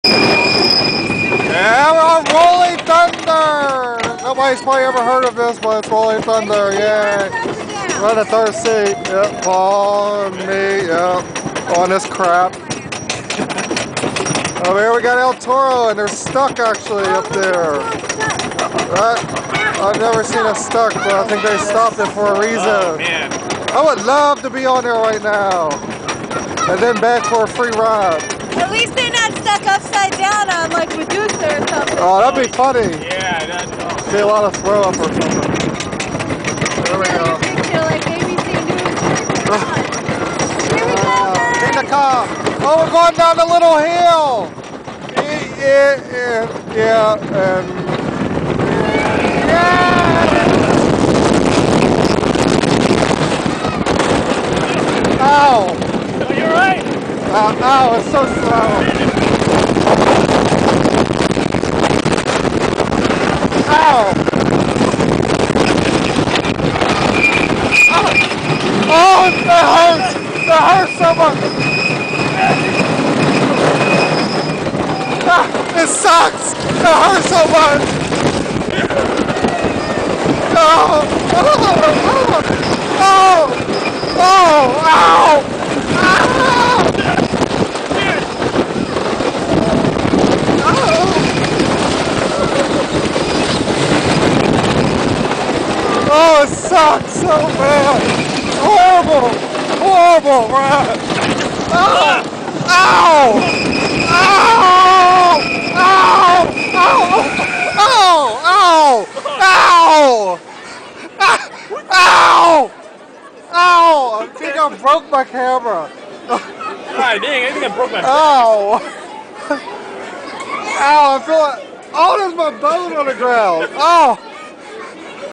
Yeah, we're on Rolling Thunder! Nobody's probably ever heard of this, but it's Rolling Thunder, yay! We're in the third seat, yep, Paul and me, yep, on this crap. Over here we got El Toro, and they're stuck actually up there. Right? I've never seen it stuck, but I think they stopped it for a reason. Oh, man. I would love to be on there right now. And then back for a free ride. At least they're not stuck upside down on like Medusa or something. Oh, that'd be funny. Yeah, that'd be a lot of throw up or something. There we go. Picture like ABC News. Here we go, guys. In the car. Oh, we're going down the little hill. Yeah, and ow! Oh, you're right. Ow, it's so slow. Ow! Oh, that hurts! That hurts so much! It sucks! It hurts so much! Oh! Oh! Oh! Oh! Ow! Oh, it sucks so bad! Horrible! Horrible! Right? Oh! Ow! Ow! Ow! Ow! Ow! Ow! Ow! Ow! I think I broke my camera. Ah, dang, I think I broke my Ow! Ow, I feel like... Oh, there's my bone on the ground. Oh!